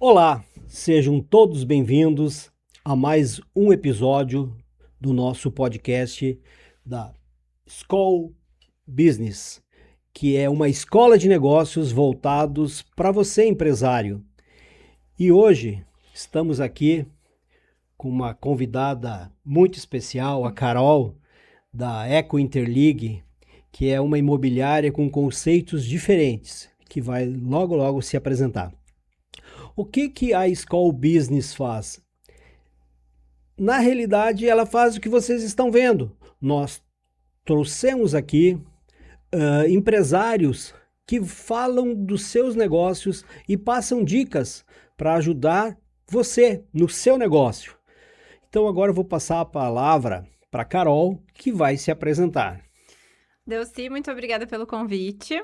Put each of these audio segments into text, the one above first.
Olá, sejam todos bem-vindos a mais um episódio do nosso podcast da School Business, que é uma escola de negócios voltados para você, empresário. E hoje estamos aqui com uma convidada muito especial, a Carol, da Eco Interleague, que é uma imobiliária com conceitos diferentes, que vai logo logo se apresentar. O que a School Business faz? Na realidade, ela faz o que vocês estão vendo. Nós trouxemos aqui empresários que falam dos seus negócios e passam dicas para ajudar você no seu negócio. Então agora eu vou passar a palavra para a Carol, que vai se apresentar. Delcy, muito obrigada pelo convite.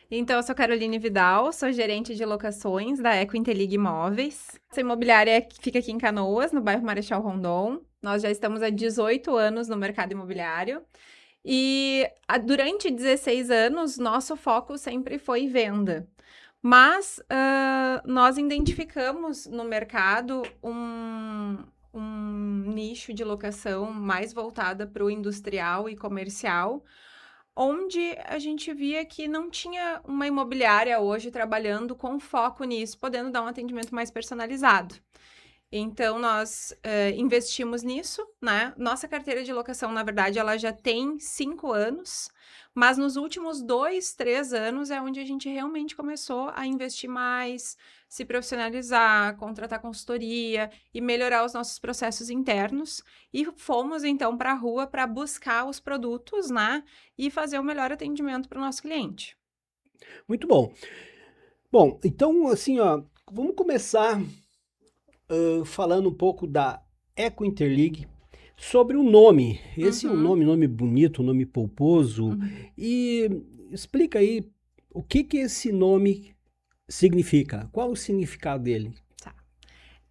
Então, eu sou Caroline Vidal, sou gerente de locações da Eco Interleague Imóveis. Essa imobiliária fica aqui em Canoas, no bairro Marechal Rondon. Nós já estamos há 18 anos no mercado imobiliário. E durante 16 anos, nosso foco sempre foi venda. Mas nós identificamos no mercado um nicho de locação mais voltada para o industrial e comercial, onde a gente via que não tinha uma imobiliária hoje trabalhando com foco nisso, podendo dar um atendimento mais personalizado. Então, nós investimos nisso, né? Nossa carteira de locação, na verdade, ela já tem 5 anos, mas nos últimos 2, 3 anos é onde a gente realmente começou a investir mais, se profissionalizar, contratar consultoria e melhorar os nossos processos internos. E fomos, então, para a rua para buscar os produtos, né? E fazer o melhor atendimento para o nosso cliente. Muito bom. Bom, então assim, ó, vamos começar falando um pouco da Eco Interleague, sobre o nome. Esse é um nome bonito, um nome pomposo. E explica aí o que esse nome significa. Qual o significado dele? Tá.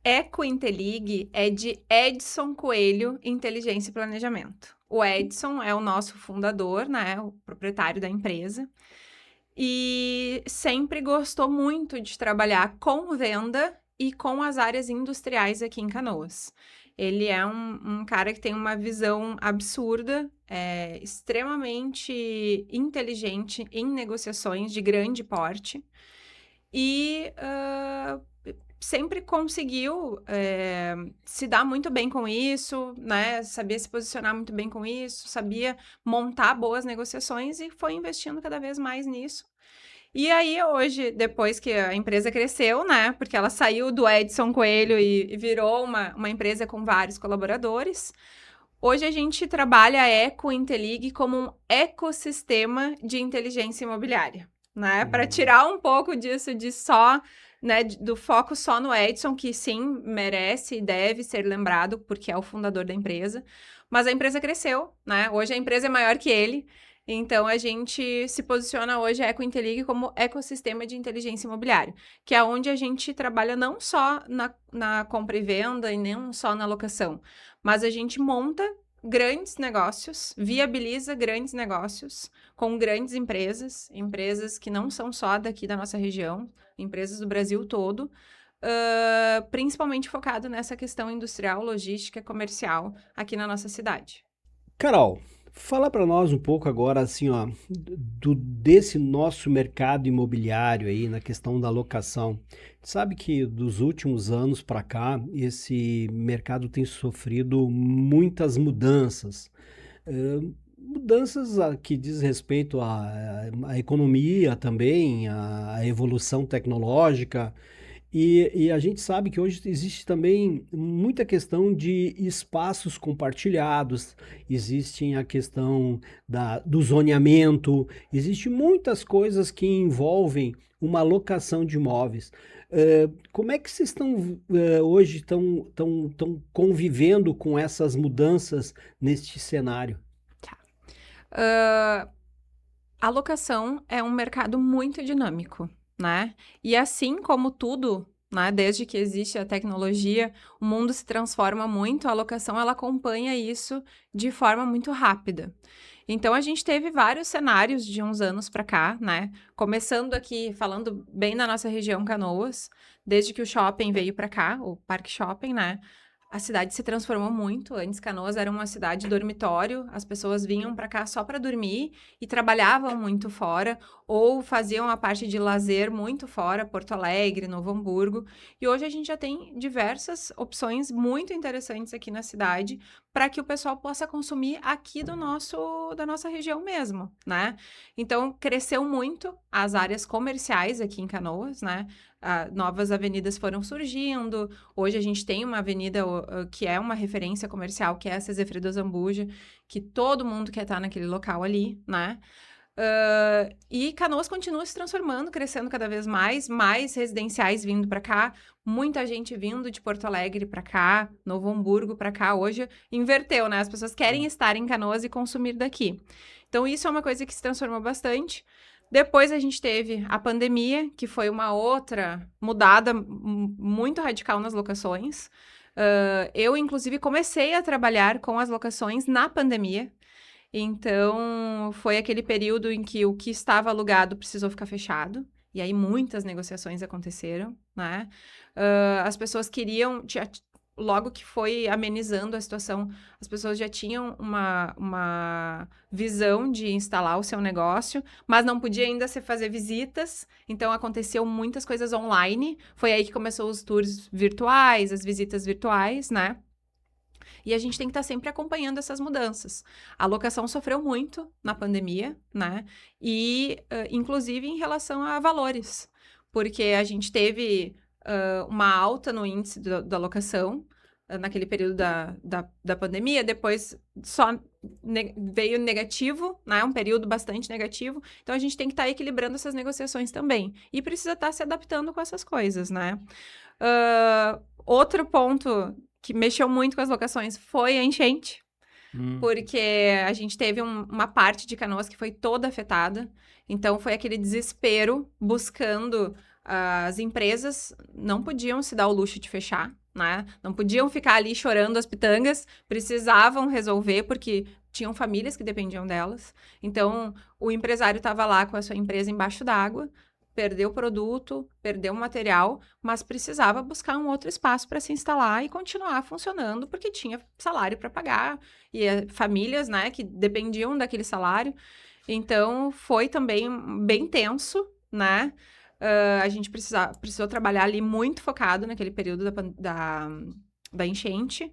Eco Interleague é de Edson Coelho Inteligência e Planejamento. O Edson é o nosso fundador, né, o proprietário da empresa, e sempre gostou muito de trabalhar com venda e com as áreas industriais aqui em Canoas. Ele é um cara que tem uma visão absurda, extremamente inteligente em negociações de grande porte e sempre conseguiu se dar muito bem com isso, né? Sabia se posicionar muito bem com isso, sabia montar boas negociações e foi investindo cada vez mais nisso. E aí, hoje, depois que a empresa cresceu, né? Porque ela saiu do Edson Coelho e virou uma empresa com vários colaboradores. Hoje a gente trabalha a Eco Interleague como um ecossistema de inteligência imobiliária, né? Para tirar um pouco disso de só, né, do foco só no Edson, que sim, merece e deve ser lembrado, porque é o fundador da empresa. Mas a empresa cresceu, né? Hoje a empresa é maior que ele. Então, a gente se posiciona hoje, a Eco Interleague, como ecossistema de inteligência imobiliária, que é onde a gente trabalha não só na compra e venda e nem só na locação, mas a gente monta grandes negócios, viabiliza grandes negócios com grandes empresas, empresas que não são só daqui da nossa região, empresas do Brasil todo, principalmente focado nessa questão industrial, logística, comercial aqui na nossa cidade. Carol, fala para nós um pouco agora, assim, ó, desse nosso mercado imobiliário aí, na questão da locação. Sabe que dos últimos anos para cá, esse mercado tem sofrido muitas mudanças. Mudanças que diz respeito à economia também, à evolução tecnológica. E a gente sabe que hoje existe também muita questão de espaços compartilhados, existe a questão do zoneamento, existe muitas coisas que envolvem uma locação de imóveis. Como é que vocês estão hoje tão convivendo com essas mudanças neste cenário? A locação é um mercado muito dinâmico, né? E assim como tudo, né, desde que existe a tecnologia, o mundo se transforma muito, a locação ela acompanha isso de forma muito rápida. Então, a gente teve vários cenários de uns anos para cá, né? Começando aqui, falando bem da nossa região Canoas, desde que o shopping veio para cá, o Parque Shopping, né? A cidade se transformou muito. Antes, Canoas era uma cidade dormitório, as pessoas vinham para cá só para dormir e trabalhavam muito fora, ou faziam a parte de lazer muito fora, Porto Alegre, Novo Hamburgo. E hoje a gente já tem diversas opções muito interessantes aqui na cidade para que o pessoal possa consumir aqui da nossa região mesmo, né? Então, cresceu muito as áreas comerciais aqui em Canoas, né? Novas avenidas foram surgindo. Hoje a gente tem uma avenida que é uma referência comercial, que é a Cezefredo Zambuja, que todo mundo quer estar naquele local ali, né? E Canoas continua se transformando, crescendo cada vez mais residenciais vindo para cá, muita gente vindo de Porto Alegre para cá, Novo Hamburgo para cá. Hoje inverteu, né? As pessoas querem estar em Canoas e consumir daqui. Então, isso é uma coisa que se transformou bastante. Depois a gente teve a pandemia, que foi uma outra mudada muito radical nas locações. Eu, inclusive, comecei a trabalhar com as locações na pandemia. Então, foi aquele período em que o que estava alugado precisou ficar fechado. E aí, muitas negociações aconteceram, né? As pessoas queriam... Logo que foi amenizando a situação, as pessoas já tinham uma visão de instalar o seu negócio, mas não podia ainda se fazer visitas, então aconteceu muitas coisas online. Foi aí que começou os tours virtuais, as visitas virtuais, né? E a gente tem que estar sempre acompanhando essas mudanças. A locação sofreu muito na pandemia, né? E, inclusive, em relação a valores, porque a gente teve uma alta no índice da locação naquele período da pandemia, depois só veio negativo, né? Um período bastante negativo. Então, a gente tem que estar equilibrando essas negociações também. E precisa estar se adaptando com essas coisas, né? Outro ponto que mexeu muito com as locações foi a enchente, porque a gente teve uma parte de Canoas que foi toda afetada. Então, foi aquele desespero buscando... As empresas não podiam se dar o luxo de fechar, né? Não podiam ficar ali chorando as pitangas, precisavam resolver, porque tinham famílias que dependiam delas. Então, o empresário estava lá com a sua empresa embaixo d'água, perdeu o produto, perdeu o material, mas precisava buscar um outro espaço para se instalar e continuar funcionando, porque tinha salário para pagar, e famílias, né, que dependiam daquele salário. Então, foi também bem tenso, né? A gente precisou trabalhar ali muito focado naquele período da enchente.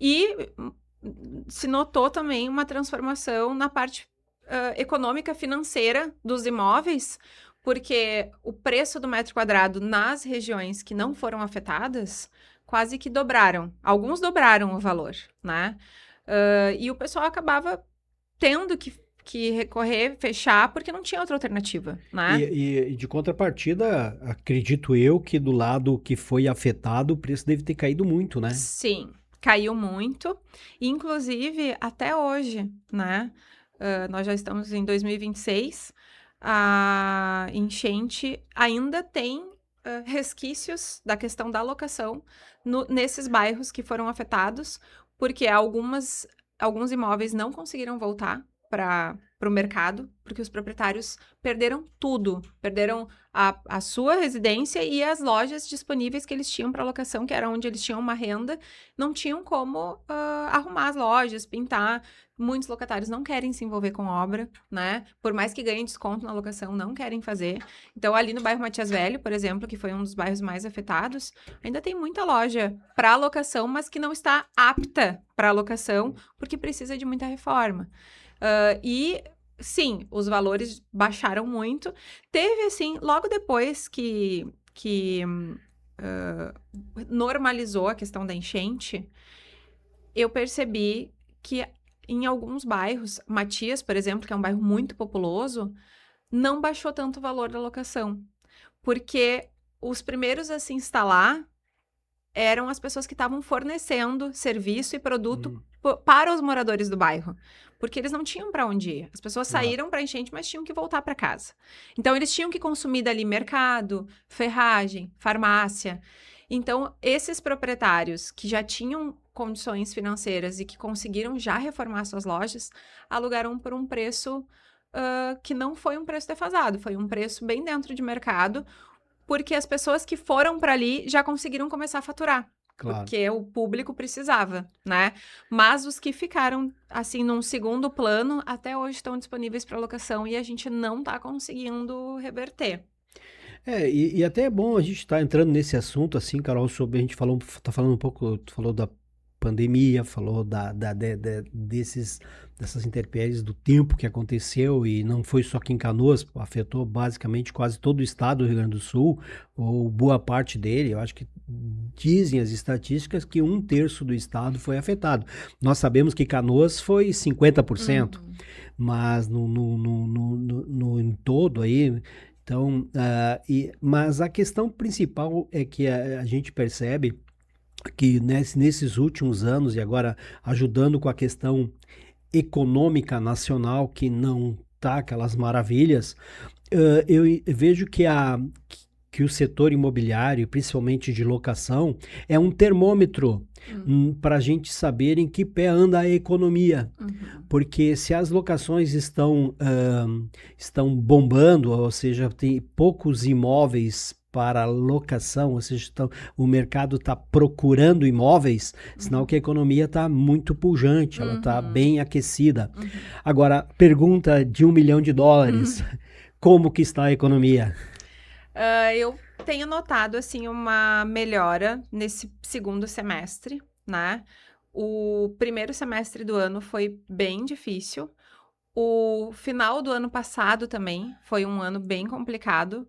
E se notou também uma transformação na parte econômica financeira dos imóveis, porque o preço do metro quadrado nas regiões que não foram afetadas quase que dobraram. Alguns dobraram o valor, né? E o pessoal acabava tendo que recorrer, fechar, porque não tinha outra alternativa, né? E de contrapartida, acredito eu que do lado que foi afetado, o preço deve ter caído muito, né? Sim, caiu muito. Inclusive, até hoje, né? Nós já estamos em 2026, a enchente ainda tem resquícios da questão da locação nesses bairros que foram afetados, porque alguns imóveis não conseguiram voltar para o mercado, porque os proprietários perderam tudo, perderam a sua residência e as lojas disponíveis que eles tinham para locação, que era onde eles tinham uma renda, não tinham como arrumar as lojas, pintar. Muitos locatários não querem se envolver com obra, né? Por mais que ganhem desconto na locação, não querem fazer. Então, ali no bairro Matias Velho, por exemplo, que foi um dos bairros mais afetados, ainda tem muita loja para locação, mas que não está apta para locação, porque precisa de muita reforma. E, sim, os valores baixaram muito. Teve, assim, logo depois que normalizou a questão da enchente, eu percebi que em alguns bairros, Matias, por exemplo, que é um bairro muito populoso, não baixou tanto o valor da locação. Porque os primeiros a se instalar eram as pessoas que estavam fornecendo serviço e produto para os moradores do bairro, porque eles não tinham para onde ir. As pessoas saíram para enchente, mas tinham que voltar para casa. Então, eles tinham que consumir dali mercado, ferragem, farmácia. Então, esses proprietários que já tinham condições financeiras e que conseguiram já reformar suas lojas, alugaram por um preço que não foi um preço defasado, foi um preço bem dentro de mercado, porque as pessoas que foram para ali já conseguiram começar a faturar. Claro. Porque o público precisava, né? Mas os que ficaram, assim, num segundo plano, até hoje estão disponíveis para locação e a gente não está conseguindo reverter. E até é bom a gente estar entrando nesse assunto, assim, Carol, sobre, a gente tá falando um pouco, tu falou da pandemia, falou dessas intempéries do tempo que aconteceu, e não foi só aqui em Canoas, afetou basicamente quase todo o estado do Rio Grande do Sul, ou boa parte dele. Eu acho que dizem as estatísticas que 1/3 do estado foi afetado. Nós sabemos que Canoas foi 50%, mas em todo aí. Então, mas a questão principal é que a gente percebe que nesses últimos anos, e agora ajudando com a questão econômica nacional, que não tá aquelas maravilhas, eu vejo que o setor imobiliário, principalmente de locação, é um termômetro para a gente saber em que pé anda a economia. Porque se as locações estão bombando, ou seja, tem poucos imóveis para locação, ou seja, o mercado está procurando imóveis, sinal que a economia está muito pujante, ela está bem aquecida. Agora, pergunta de $1 milhão, como que está a economia? Eu tenho notado, assim, uma melhora nesse segundo semestre, né? O primeiro semestre do ano foi bem difícil. O final do ano passado também foi um ano bem complicado,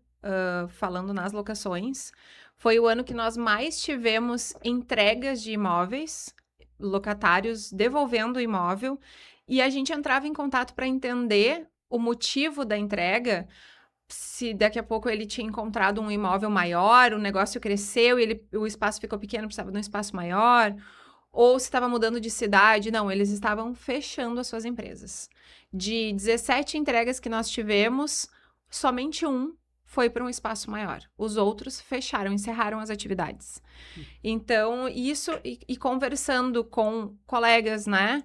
falando nas locações. Foi o ano que nós mais tivemos entregas de imóveis, locatários devolvendo o imóvel, e a gente entrava em contato para entender o motivo da entrega, se daqui a pouco ele tinha encontrado um imóvel maior, o negócio cresceu e o espaço ficou pequeno, precisava de um espaço maior, ou se estava mudando de cidade. Não, eles estavam fechando as suas empresas. De 17 entregas que nós tivemos, somente um foi para um espaço maior. Os outros fecharam, encerraram as atividades. Então, isso, e conversando com colegas, né,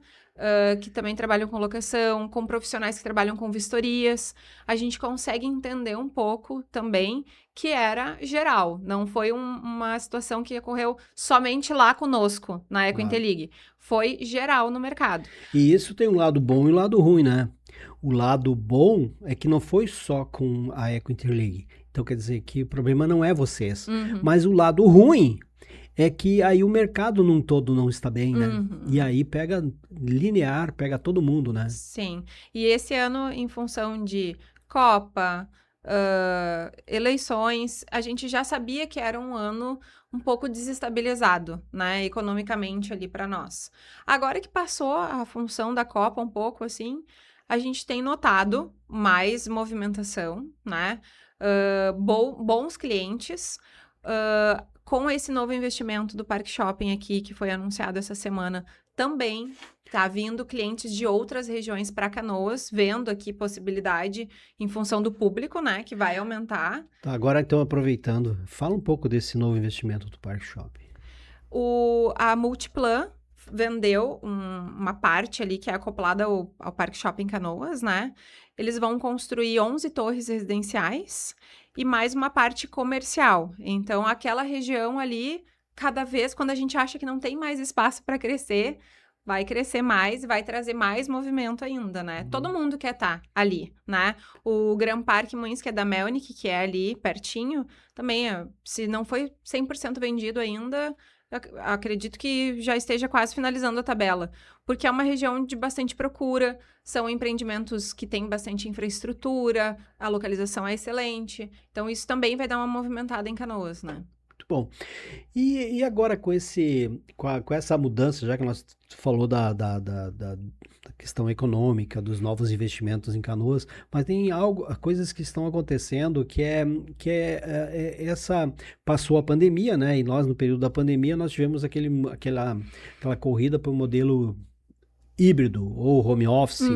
que também trabalham com locação, com profissionais que trabalham com vistorias, a gente consegue entender um pouco também que era geral, não foi uma situação que ocorreu somente lá conosco, na Eco Interligue, foi geral no mercado. E isso tem um lado bom e um lado ruim, né? O lado bom é que não foi só com a Eco Interligue, então quer dizer que o problema não é vocês, mas o lado ruim é que aí o mercado num todo não está bem, né? E aí pega linear, pega todo mundo, né? Sim. E esse ano, em função de Copa, eleições, a gente já sabia que era um ano um pouco desestabilizado, né? Economicamente ali para nós. Agora que passou a função da Copa um pouco assim, a gente tem notado mais movimentação, né? Bons clientes. Com esse novo investimento do Parque Shopping aqui, que foi anunciado essa semana, também tá vindo clientes de outras regiões para Canoas, vendo aqui possibilidade em função do público, né, que vai aumentar. Tá, agora então, aproveitando, fala um pouco desse novo investimento do Parque Shopping. A Multiplan vendeu uma parte ali que é acoplada ao Parque Shopping Canoas, né? Eles vão construir 11 torres residenciais e mais uma parte comercial. Então, aquela região ali, cada vez, quando a gente acha que não tem mais espaço para crescer, vai crescer mais e vai trazer mais movimento ainda, né? Todo mundo quer estar ali, né? O Gran Parque Moinhos, que é da Melnick, que é ali pertinho, também, se não foi 100% vendido ainda, acredito que já esteja quase finalizando a tabela, porque é uma região de bastante procura, são empreendimentos que têm bastante infraestrutura, a localização é excelente, então isso também vai dar uma movimentada em Canoas, né? Muito bom. E agora com essa mudança, já que nós falou da questão econômica, dos novos investimentos em Canoas, mas tem coisas que estão acontecendo que passou a pandemia, né? E nós, no período da pandemia, nós tivemos aquela corrida para o modelo híbrido ou home office,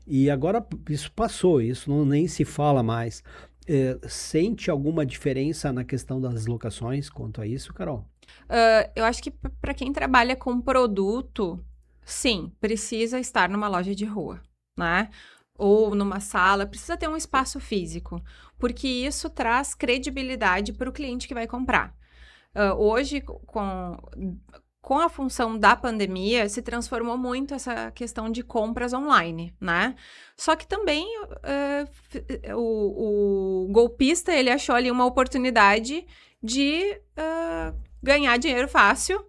e agora isso passou, isso nem se fala mais. sente alguma diferença na questão das locações quanto a isso, Carol? Eu acho que para quem trabalha com produto, sim, precisa estar numa loja de rua, né? Ou numa sala, precisa ter um espaço físico, porque isso traz credibilidade para o cliente que vai comprar. Hoje, com a função da pandemia, se transformou muito essa questão de compras online, né? Só que também o golpista, ele achou ali uma oportunidade de ganhar dinheiro fácil,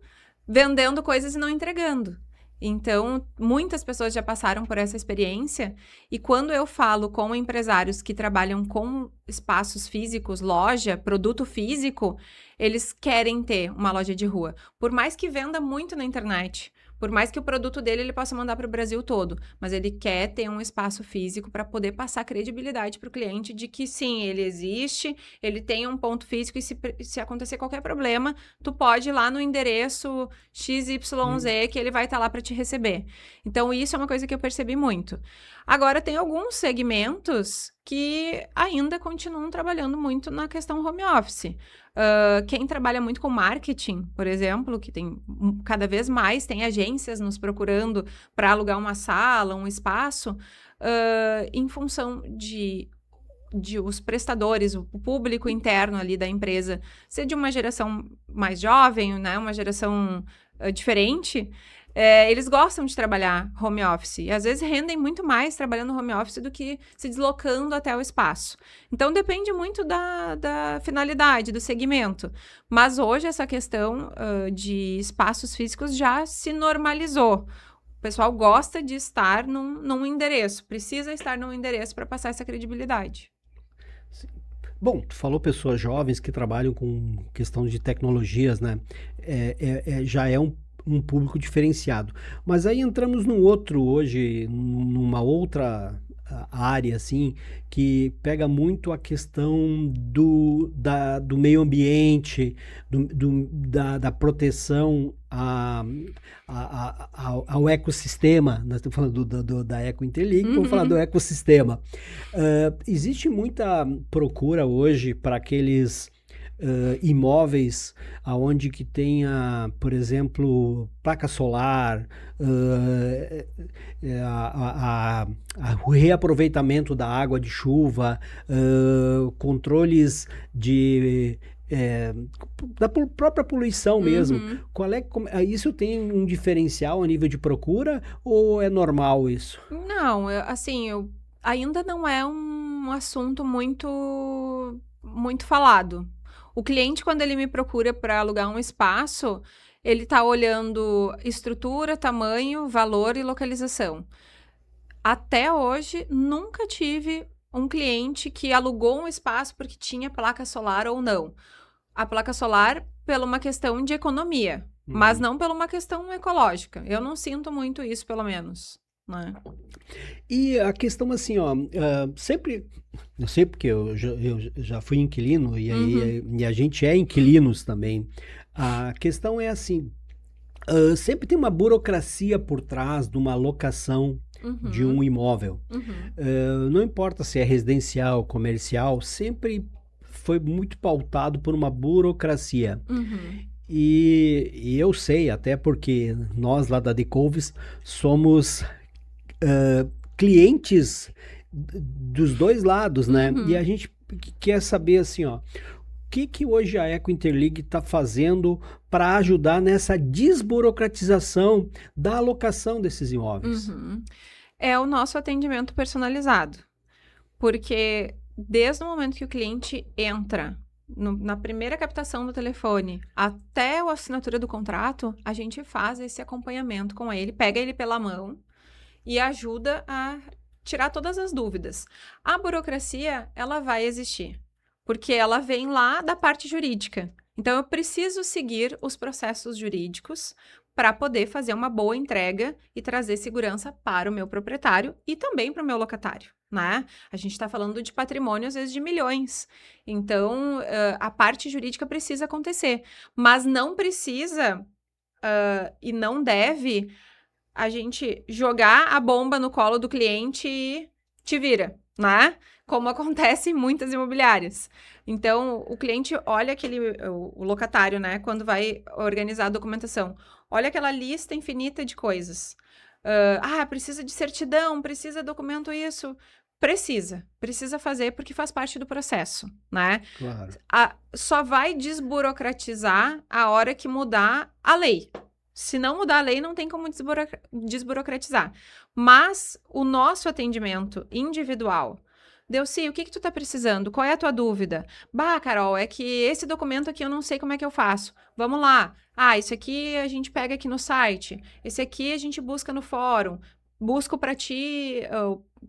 vendendo coisas e não entregando. Então, muitas pessoas já passaram por essa experiência, e quando eu falo com empresários que trabalham com espaços físicos, loja, produto físico, eles querem ter uma loja de rua. Por mais que venda muito na internet, por mais que o produto dele ele possa mandar para o Brasil todo, mas ele quer ter um espaço físico para poder passar credibilidade para o cliente de que sim, ele existe, ele tem um ponto físico, e se acontecer qualquer problema, tu pode ir lá no endereço XYZ que ele vai estar lá para te receber. Então, isso é uma coisa que eu percebi muito. Agora, tem alguns segmentos que ainda continuam trabalhando muito na questão home office. Quem trabalha muito com marketing, por exemplo, que tem cada vez mais, tem agências nos procurando para alugar uma sala, um espaço, em função de os prestadores, o público interno ali da empresa, ser de uma geração mais jovem, né, uma geração diferente, eles gostam de trabalhar home office. E às vezes rendem muito mais trabalhando home office do que se deslocando até o espaço. Então, depende muito da finalidade, do segmento. Mas hoje, essa questão de espaços físicos já se normalizou. O pessoal gosta de estar num endereço, precisa estar num endereço para passar essa credibilidade. Bom, tu falou pessoas jovens que trabalham com questão de tecnologias, né? Já é um público diferenciado. Mas aí entramos num outro hoje, numa outra área, assim, que pega muito a questão do meio ambiente, da proteção ao ecossistema. Nós estamos falando da Eco Interlink, vamos falar do ecossistema. Existe muita procura hoje para aqueles imóveis aonde que tenha, por exemplo, placa solar, o reaproveitamento da água de chuva, controles da própria poluição mesmo. Isso tem um diferencial a nível de procura ou é normal isso? Não, ainda não é um assunto muito falado. O cliente, quando ele me procura para alugar um espaço, ele está olhando estrutura, tamanho, valor e localização. Até hoje, nunca tive um cliente que alugou um espaço porque tinha placa solar ou não. A placa solar, pela uma questão de economia, mas não pela uma questão ecológica. Eu não sinto muito isso, pelo menos, né? E a questão assim, ó, eu sei porque eu já fui inquilino e a gente é inquilinos também. A questão é assim, sempre tem uma burocracia por trás de uma locação de um imóvel. Não importa se é residencial, comercial, sempre foi muito pautado por uma burocracia. E eu sei, até porque nós lá da Decovis somos clientes dos dois lados, né? E a gente quer saber assim, ó, o que hoje a Eco Interlig está fazendo para ajudar nessa desburocratização da alocação desses imóveis? É o nosso atendimento personalizado, porque desde o momento que o cliente entra na primeira captação do telefone até a assinatura do contrato, a gente faz esse acompanhamento com ele, pega ele pela mão e ajuda a tirar todas as dúvidas. A burocracia, ela vai existir, porque ela vem lá da parte jurídica. Então, eu preciso seguir os processos jurídicos para poder fazer uma boa entrega e trazer segurança para o meu proprietário e também para o meu locatário, né? A gente está falando de patrimônio, às vezes, de milhões. Então, a parte jurídica precisa acontecer, mas não precisa e não deve a gente jogar a bomba no colo do cliente e te vira, né? como acontece em muitas imobiliárias. Então, o cliente olha o locatário, né, quando vai organizar a documentação, olha aquela lista infinita de coisas. Precisa de certidão, precisa documento isso. Precisa fazer porque faz parte do processo, né? Claro. Só vai desburocratizar a hora que mudar a lei. Se não mudar a lei, não tem como desburocratizar. Mas o nosso atendimento individual, Delcy, o que tu tá precisando? Qual é a tua dúvida? Carol, é que esse documento aqui eu não sei como é que eu faço. Vamos lá. Isso aqui a gente pega aqui no site. Esse aqui a gente busca no fórum. Busco para ti.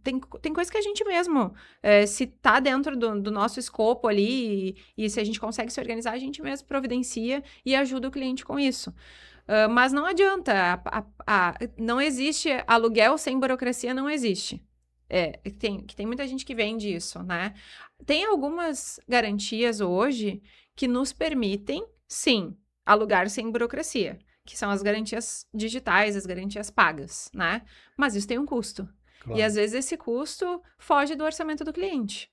Tem coisa que a gente mesmo, se tá dentro do nosso escopo ali e se a gente consegue se organizar, a gente mesmo providencia e ajuda o cliente com isso. Mas não adianta, não existe aluguel sem burocracia, não existe. Tem muita gente que vende isso, né? Tem algumas garantias hoje que nos permitem, sim, alugar sem burocracia, que são as garantias digitais, as garantias pagas, né? Mas isso tem um custo. Claro. E às vezes esse custo foge do orçamento do cliente.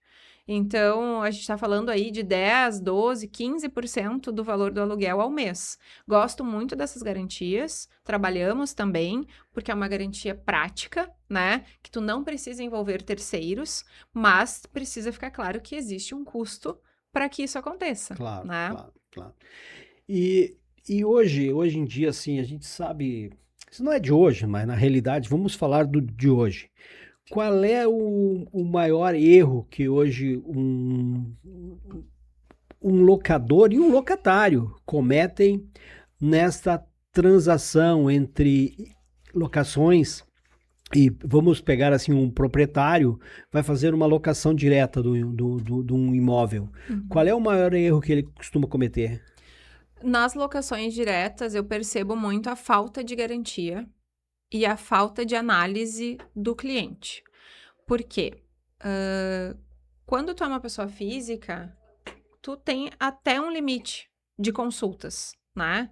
Então, a gente está falando aí de 10, 12, 15% do valor do aluguel ao mês. Gosto muito dessas garantias, trabalhamos também, porque é uma garantia prática, né? Que tu não precisa envolver terceiros, mas precisa ficar claro que existe um custo para que isso aconteça. Claro, né? claro. E hoje em dia, assim, a gente sabe, isso não é de hoje, mas na realidade, vamos falar de hoje. Qual é o maior erro que hoje um locador e um locatário cometem nesta transação entre locações? E vamos pegar assim, um proprietário vai fazer uma locação direta de um imóvel. Qual é o maior erro que ele costuma cometer? Nas locações diretas, eu percebo muito a falta de garantia e a falta de análise do cliente. Por quê? Quando tu é uma pessoa física, tu tem até um limite de consultas, né?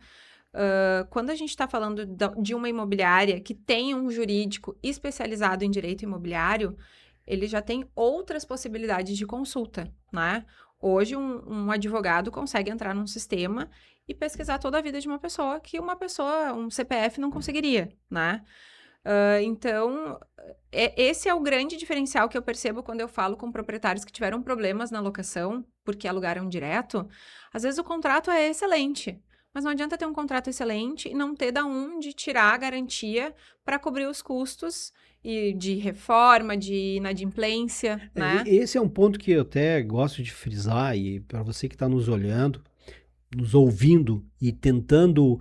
Quando a gente está falando de uma imobiliária que tem um jurídico especializado em direito imobiliário, ele já tem outras possibilidades de consulta, né? Hoje, um advogado consegue entrar num sistema e pesquisar toda a vida de uma pessoa que um CPF não conseguiria, né? Então, esse é o grande diferencial que eu percebo quando eu falo com proprietários que tiveram problemas na locação, porque alugaram direto. Às vezes o contrato é excelente, mas não adianta ter um contrato excelente e não ter da onde tirar a garantia para cobrir os custos de reforma, de inadimplência, né? Esse é um ponto que eu até gosto de frisar, e para você que está nos olhando, nos ouvindo e tentando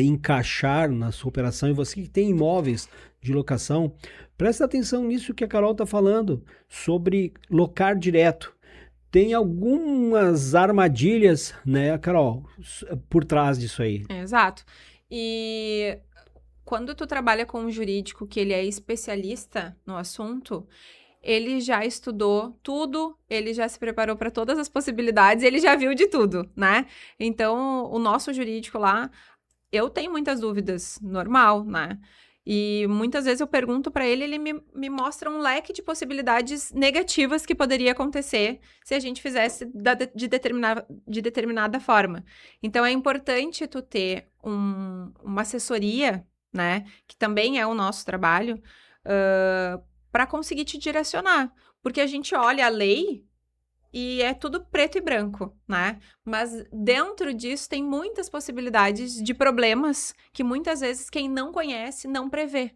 encaixar na sua operação, e você que tem imóveis de locação, presta atenção nisso que a Carol está falando, sobre locar direto. Tem algumas armadilhas, né, Carol, por trás disso aí. Exato. E quando tu trabalha com um jurídico que ele é especialista no assunto, ele já estudou tudo, ele já se preparou para todas as possibilidades, ele já viu de tudo, né? Então, o nosso jurídico lá, eu tenho muitas dúvidas, normal, né? E muitas vezes eu pergunto para ele, ele me mostra um leque de possibilidades negativas que poderia acontecer se a gente fizesse de determinada forma. Então, é importante tu ter uma assessoria, né? Que também é o nosso trabalho, para conseguir te direcionar. Porque a gente olha a lei e é tudo preto e branco, né? Mas dentro disso tem muitas possibilidades de problemas que muitas vezes quem não conhece não prevê.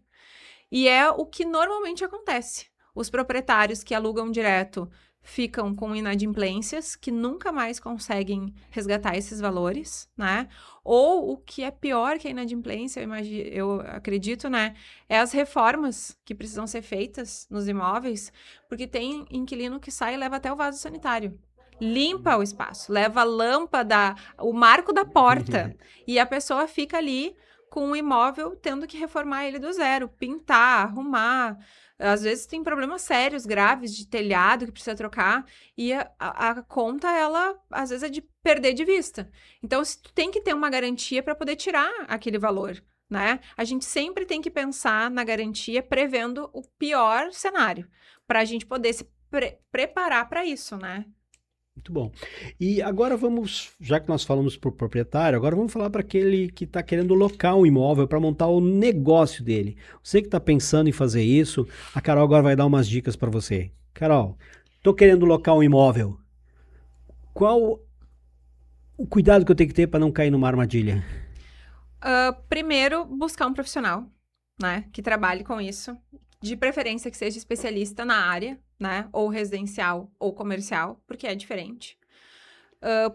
E é o que normalmente acontece. Os proprietários que alugam direto ficam com inadimplências, que nunca mais conseguem resgatar esses valores, né? Ou o que é pior que a inadimplência, eu acredito, né? É as reformas que precisam ser feitas nos imóveis, porque tem inquilino que sai e leva até o vaso sanitário. Limpa o espaço, leva a lâmpada, o marco da porta, e a pessoa fica ali com o imóvel tendo que reformar ele do zero, pintar, arrumar. Às vezes tem problemas sérios, graves, de telhado que precisa trocar, e a conta, ela, às vezes, é de perder de vista. Então, tu tem que ter uma garantia para poder tirar aquele valor, né? A gente sempre tem que pensar na garantia prevendo o pior cenário, para a gente poder se preparar para isso, né? Muito bom. E agora vamos, já que nós falamos para o proprietário, agora vamos falar para aquele que está querendo locar um imóvel para montar o negócio dele. Você que está pensando em fazer isso, a Carol agora vai dar umas dicas para você. Carol, estou querendo locar um imóvel. Qual o cuidado que eu tenho que ter para não cair numa armadilha? Primeiro, buscar um profissional, né, que trabalhe com isso. De preferência que seja especialista na área, né, ou residencial ou comercial, porque é diferente.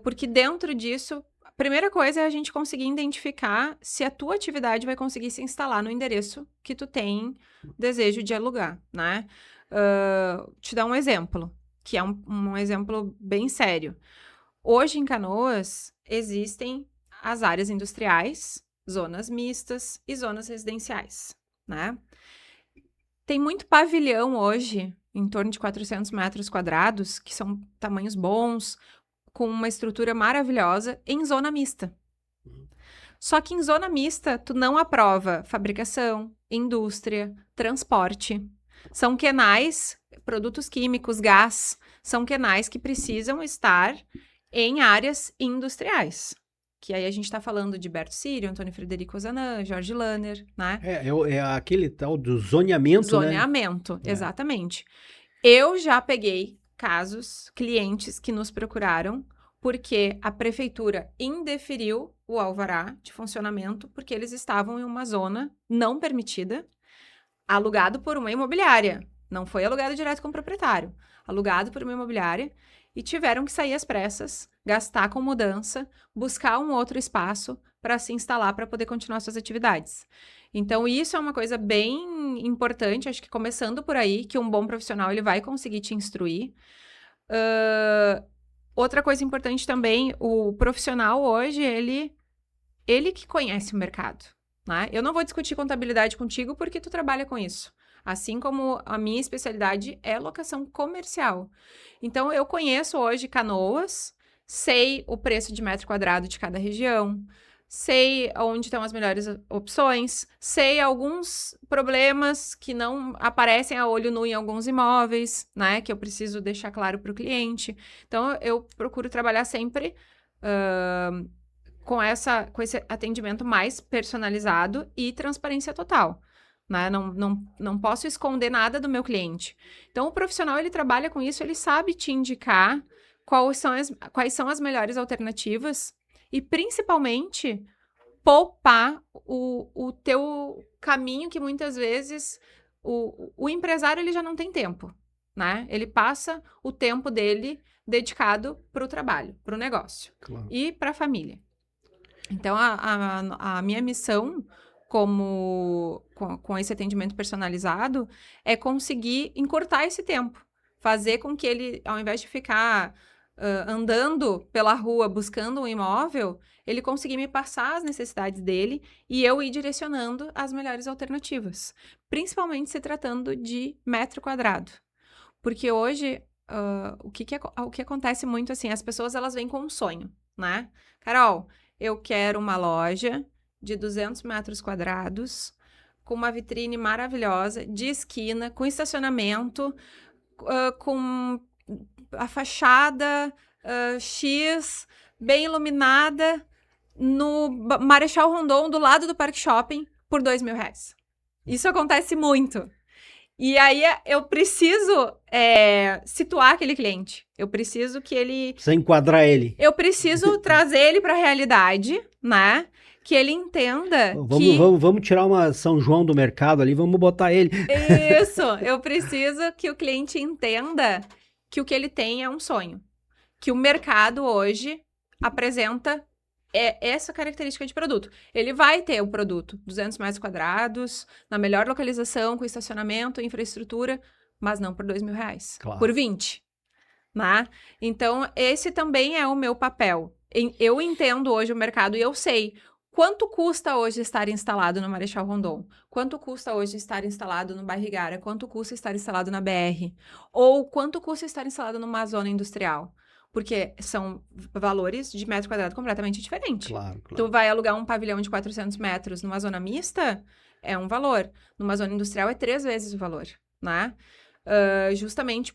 Porque dentro disso, a primeira coisa é a gente conseguir identificar se a tua atividade vai conseguir se instalar no endereço que tu tem desejo de alugar, né? Te dar um exemplo, que é um exemplo bem sério. Hoje, em Canoas, existem as áreas industriais, zonas mistas e zonas residenciais, né? Tem muito pavilhão hoje, em torno de 400 metros quadrados, que são tamanhos bons, com uma estrutura maravilhosa, em zona mista. Só que em zona mista, tu não aprova fabricação, indústria, transporte. São quenais, produtos químicos, gás, são quenais que precisam estar em áreas industriais. Que aí a gente está falando de Berto Sírio, Antônio Frederico Ozanam, Jorge Lanner, né? É aquele tal do zoneamento, né? Zoneamento, exatamente. Eu já peguei casos, clientes que nos procuraram porque a prefeitura indeferiu o alvará de funcionamento porque eles estavam em uma zona não permitida, alugado por uma imobiliária. Não foi alugado direto com o proprietário, alugado por uma imobiliária, e tiveram que sair às pressas, gastar com mudança, buscar um outro espaço para se instalar, para poder continuar suas atividades. Então, isso é uma coisa bem importante, acho que começando por aí, que um bom profissional ele vai conseguir te instruir. Outra coisa importante também, o profissional hoje, ele que conhece o mercado, né? Eu não vou discutir contabilidade contigo porque tu trabalha com isso. Assim como a minha especialidade é locação comercial. Então, eu conheço hoje Canoas, sei o preço de metro quadrado de cada região, sei onde estão as melhores opções, sei alguns problemas que não aparecem a olho nu em alguns imóveis, né? Que eu preciso deixar claro para o cliente. Então, eu procuro trabalhar sempre com esse atendimento mais personalizado e transparência total. Né? Não posso esconder nada do meu cliente. Então, o profissional, ele trabalha com isso, ele sabe te indicar quais são as melhores alternativas e, principalmente, poupar o teu caminho, que muitas vezes o empresário ele já não tem tempo, né? Ele passa o tempo dele dedicado para o trabalho, para o negócio e para a família. Então, a minha missão com esse atendimento personalizado é conseguir encurtar esse tempo. Fazer com que ele, ao invés de ficar andando pela rua buscando um imóvel, ele conseguir me passar as necessidades dele e eu ir direcionando as melhores alternativas. Principalmente se tratando de metro quadrado. Porque hoje, o que acontece muito assim, as pessoas elas vêm com um sonho, né? Carol, eu quero uma loja de 200 metros quadrados, com uma vitrine maravilhosa, de esquina, com estacionamento, com a fachada X, bem iluminada, no Marechal Rondon, do lado do Parque Shopping, por R$2.000. Isso acontece muito. E aí, eu preciso situar aquele cliente. Eu preciso que ele... Precisa enquadrar ele. Eu preciso trazer ele para a realidade, né? Que ele entenda Vamos tirar uma São João do mercado ali, vamos botar ele. Isso! Eu preciso que o cliente entenda que o que ele tem é um sonho. Que o mercado hoje apresenta essa característica de produto. Ele vai ter o produto, 200 metros quadrados, na melhor localização, com estacionamento, infraestrutura, mas não por R$2.000, claro. Por 20, né? Então, esse também é o meu papel. Eu entendo hoje o mercado e eu sei quanto custa hoje estar instalado no Marechal Rondon, quanto custa hoje estar instalado no Barrigara, quanto custa estar instalado na BR, ou quanto custa estar instalado numa zona industrial. Porque são valores de metro quadrado completamente diferentes. Claro. Tu vai alugar um pavilhão de 400 metros numa zona mista, é um valor. Numa zona industrial é 3 vezes o valor, né? Justamente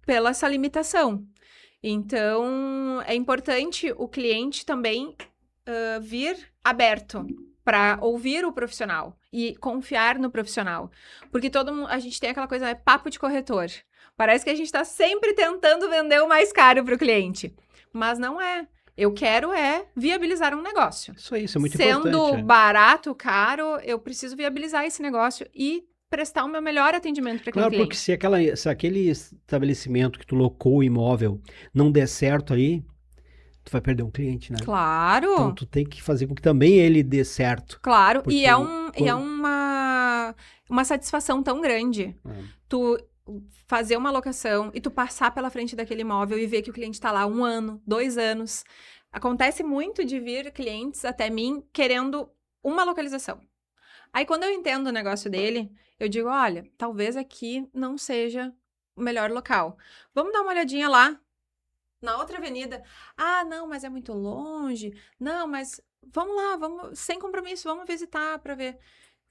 pela essa limitação. Então, é importante o cliente também vir aberto para ouvir o profissional e confiar no profissional. Porque a gente tem aquela coisa, papo de corretor. Parece que a gente está sempre tentando vender o mais caro para o cliente. Mas não é. Eu quero viabilizar um negócio. Isso é muito importante. Sendo barato, caro, eu preciso viabilizar esse negócio e prestar o meu melhor atendimento para aquele cliente. Porque se aquele estabelecimento que tu locou o imóvel não der certo aí, tu vai perder um cliente, né? Claro. Então tu tem que fazer com que também ele dê certo. Claro, e é uma satisfação tão grande. Tu fazer uma locação e tu passar pela frente daquele imóvel e ver que o cliente está lá 1 ano, 2 anos. Acontece muito de vir clientes até mim querendo uma localização. Aí, quando eu entendo o negócio dele, eu digo, olha, talvez aqui não seja o melhor local. Vamos dar uma olhadinha lá, na outra avenida. Ah, não, mas é muito longe. Não, mas vamos lá, vamos sem compromisso, vamos visitar para ver.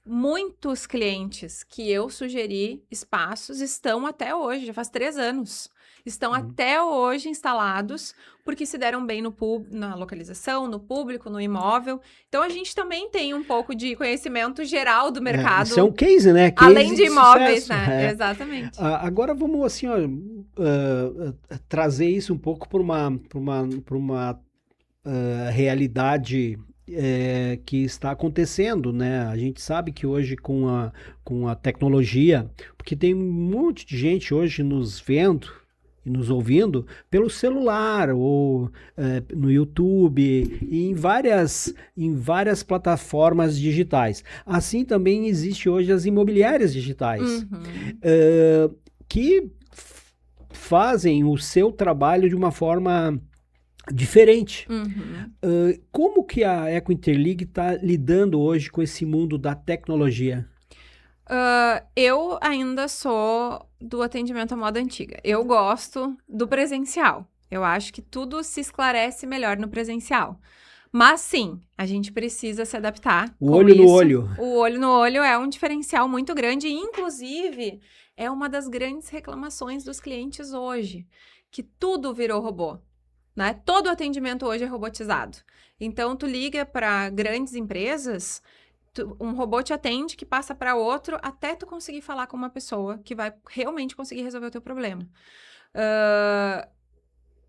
Muitos clientes que eu sugeri espaços estão até hoje, já faz 3 anos. Estão até hoje instalados, porque se deram bem na localização, no público, no imóvel. Então, a gente também tem um pouco de conhecimento geral do mercado. Isso é um case, né? Case além de imóveis, sucesso. né? Exatamente. Agora vamos, assim, trazer isso um pouco para uma realidade que está acontecendo, né? A gente sabe que hoje com a tecnologia, porque tem um monte de gente hoje nos vendo e nos ouvindo pelo celular ou no YouTube e em várias plataformas digitais. Assim também existe hoje as imobiliárias digitais, que fazem o seu trabalho de uma forma diferente. Como que a Eco Interligue está lidando hoje com esse mundo da tecnologia? Eu ainda sou do atendimento à moda antiga. Eu gosto do presencial. Eu acho que tudo se esclarece melhor no presencial. Mas sim, a gente precisa se adaptar. O olho no olho. O olho no olho é um diferencial muito grande. E, inclusive, é uma das grandes reclamações dos clientes hoje. Que tudo virou robô. Né? Todo atendimento hoje é robotizado. Então, tu liga para grandes empresas, um robô te atende, que passa para outro, até tu conseguir falar com uma pessoa que vai realmente conseguir resolver o teu problema.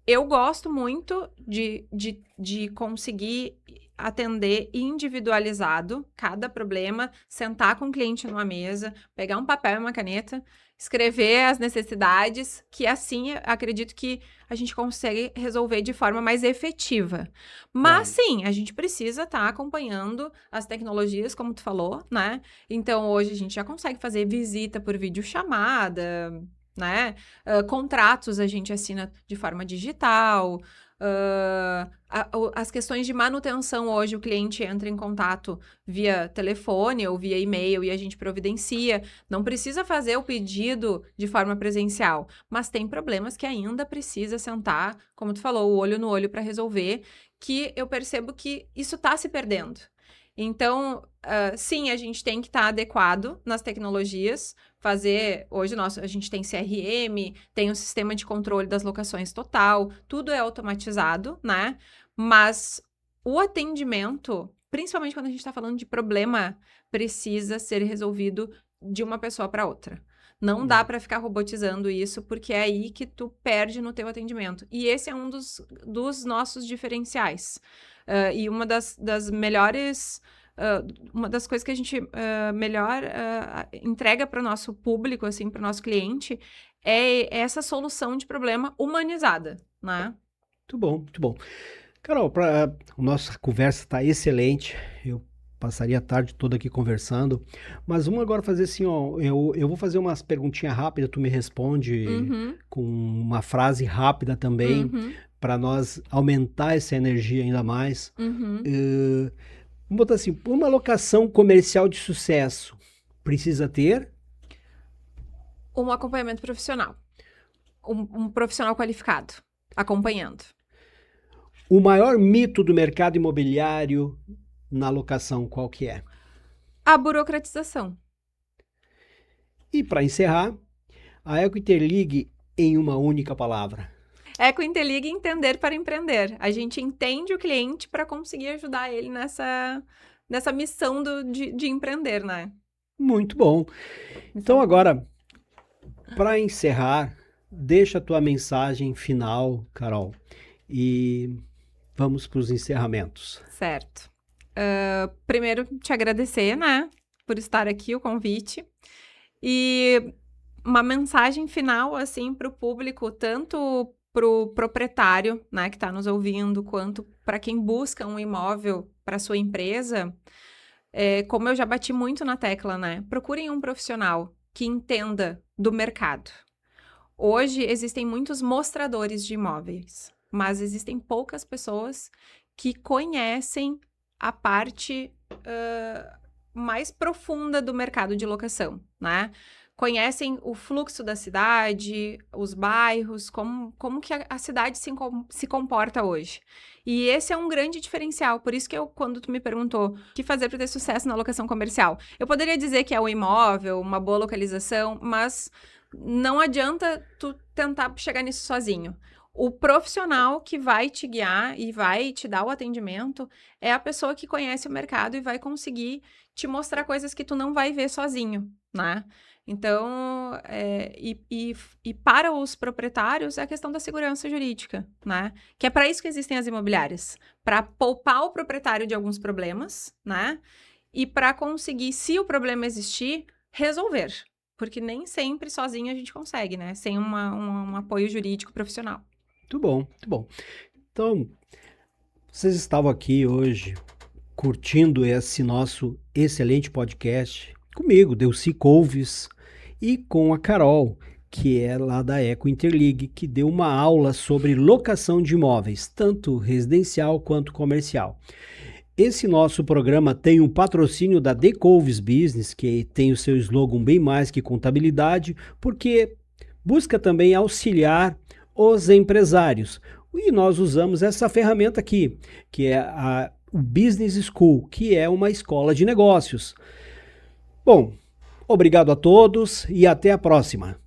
Eu gosto muito de conseguir atender individualizado cada problema, sentar com o cliente numa mesa, pegar um papel e uma caneta, escrever as necessidades, que assim acredito que a gente consegue resolver de forma mais efetiva. Mas sim, a gente precisa estar acompanhando as tecnologias, como tu falou, né? Então hoje a gente já consegue fazer visita por videochamada, né? Contratos a gente assina de forma digital. As questões de manutenção hoje, o cliente entra em contato via telefone ou via e-mail e a gente providencia. Não precisa fazer o pedido de forma presencial, mas tem problemas que ainda precisa sentar, como tu falou, o olho no olho para resolver, que eu percebo que isso está se perdendo. Então, sim, a gente tem que estar adequado nas tecnologias, hoje a gente tem CRM, tem um sistema de controle das locações total, tudo é automatizado, né? Mas o atendimento, principalmente quando a gente está falando de problema, precisa ser resolvido de uma pessoa para outra. Não dá para ficar robotizando isso, porque é aí que tu perde no teu atendimento. E esse é um dos nossos diferenciais. E uma das melhores... uma das coisas que a gente melhor entrega para o nosso público, assim, para o nosso cliente, é essa solução de problema humanizada, né? Muito bom, muito bom. Carol, a nossa conversa está excelente. Eu passaria a tarde toda aqui conversando, mas vamos agora fazer assim, ó, eu vou fazer umas perguntinhas rápidas, tu me responde com uma frase rápida também, para nós aumentar essa energia ainda mais. Vamos botar assim, uma locação comercial de sucesso precisa ter? Um acompanhamento profissional. Um profissional qualificado, acompanhando. O maior mito do mercado imobiliário na locação, qual que é? A burocratização. E para encerrar, a Eco Interligue em uma única palavra? EcoIntelliga, entender para empreender. A gente entende o cliente para conseguir ajudar ele nessa missão de empreender, né? Muito bom. Então agora, para encerrar, deixa a tua mensagem final, Carol, e vamos para os encerramentos. Certo. Primeiro, te agradecer, né, por estar aqui, o convite. E uma mensagem final, assim, para o público, tanto para o proprietário, né, que está nos ouvindo, quanto para quem busca um imóvel para sua empresa. Como eu já bati muito na tecla, né, procurem um profissional que entenda do mercado. Hoje existem muitos mostradores de imóveis, mas existem poucas pessoas que conhecem a parte mais profunda do mercado de locação, né? Conhecem o fluxo da cidade, os bairros, como que a cidade se comporta hoje. E esse é um grande diferencial. Por isso que quando tu me perguntou o que fazer para ter sucesso na locação comercial, eu poderia dizer que é o imóvel, uma boa localização, mas não adianta tu tentar chegar nisso sozinho. O profissional que vai te guiar e vai te dar o atendimento é a pessoa que conhece o mercado e vai conseguir te mostrar coisas que tu não vai ver sozinho, né? Então, e para os proprietários é a questão da segurança jurídica, né? Que é para isso que existem as imobiliárias, para poupar o proprietário de alguns problemas, né? E para conseguir, se o problema existir, resolver. Porque nem sempre sozinho a gente consegue, né? Sem um apoio jurídico profissional. Muito bom, muito bom. Então, vocês estavam aqui hoje curtindo esse nosso excelente podcast comigo, Delcy Couves, e com a Carol, que é lá da EcoInterliga, que deu uma aula sobre locação de imóveis, tanto residencial quanto comercial. Esse nosso programa tem um patrocínio da The Couves Business, que tem o seu slogan bem mais que contabilidade, porque busca também auxiliar os empresários. E nós usamos essa ferramenta aqui, que é o Business School, que é uma escola de negócios. Bom, obrigado a todos e até a próxima.